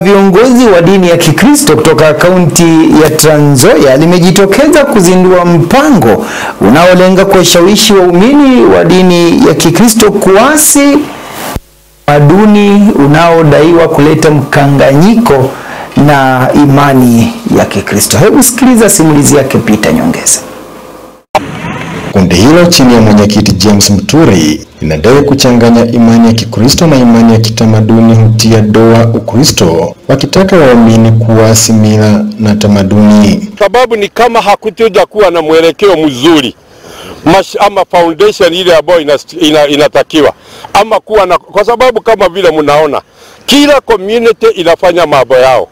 Viongozi wa dini ya Kikristo kutoka kaunti ya Trans Nzoia limejitokeza kuzindua mpango unaolenga kuwashawishi waumini wa dini ya Kikristo kuasi utamaduni unaodaiwa kuleta mkanganyiko na imani ya Kikristo. Hebu sikiliza simulizi yake Peter Nyongeza. Kundi hilo chini ya mwenyekiti James Muturi linadai kuchanganya imani ya Kikristo na imani ya kitamaduni hutia doa Ukristo, wakitaka waumini kuasi mila na tamaduni. Sababu ni kama hakutuja kuwa na mwelekeo mzuri ama foundation ile ambayo inatakiwa ama kuwa na, kwa sababu kama vile mnaona kila community inafanya mambo yao.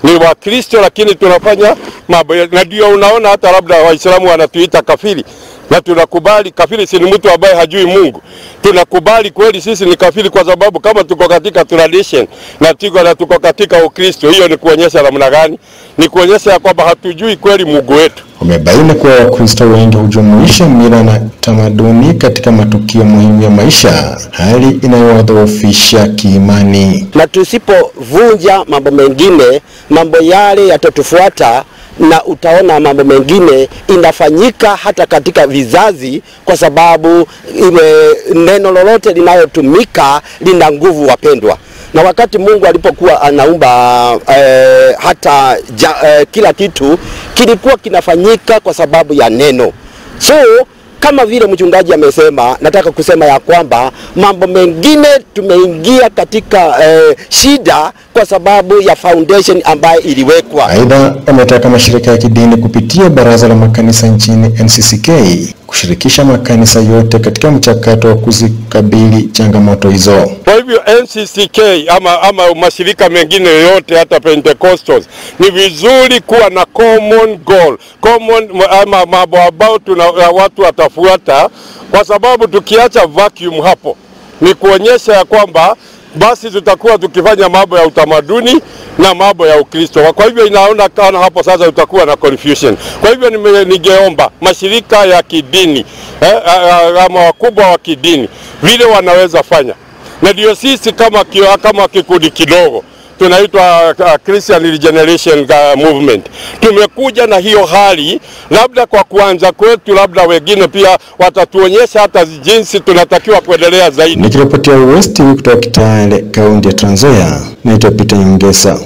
Ni Wakristo lakini tunafanya mambo, na ndio unaona hata labda Waislamu wanatuita kafiri. Na tunakubali kafiri si ni mtu ambaye hajui Mungu. Tunakubali kweli sisi ni kafiri kwa sababu kama tuko katika tradition na tuko katika Ukristo. Hiyo ni kuonyesha namna gani? Ni kuonyesha kwamba hatujui kweli Mungu wetu. Wamebaini kuwa Wakristo wengi hujumuisha mila na tamaduni katika matukio muhimu ya maisha, hali inayowadhoofisha kiimani. Na tusipovunja mambo mengine, mambo yale yatatufuata, na utaona mambo mengine inafanyika hata katika vizazi, kwa sababu neno lolote linalotumika lina nguvu, wapendwa. Na wakati Mungu alipokuwa anaumba kila kitu kilikuwa kinafanyika kwa sababu ya neno. So kama vile mchungaji amesema, nataka kusema ya kwamba mambo mengine tumeingia katika shida kwa sababu ya foundation ambayo iliwekwa. Aidha, ametaka mashirika ya kidini kupitia Baraza la Makanisa nchini NCCK kushirikisha makanisa yote katika mchakato wa kuzikabili changamoto hizo. Kwa hivyo NCCK ama mashirika mengine yote hata Pentecostals ni vizuri kuwa na common goal, mambo ambao watu watafuata, kwa sababu tukiacha vacuum hapo ni kuonyesha ya kwamba basi tutakuwa tukifanya mambo ya utamaduni na mambo ya Ukristo. Kwa hivyo inaona kana hapo sasa utakuwa na confusion. Kwa hivyo ningeomba mashirika ya kidini ama wakubwa wa kidini vile wanaweza fanya. Na ndio sisi kama kikundi kidogo tunaitwa Christian Regeneration Movement. Tumekuja na hiyo hali, labda kwa kuanza kwetu, labda wengine pia watatuonyesha hata jinsi tunatakiwa kuendelea zaidi. Nikiripotia West kutoka Kitale, kaunti ya Trans Nzoia, naitwa Peter Nyongeza.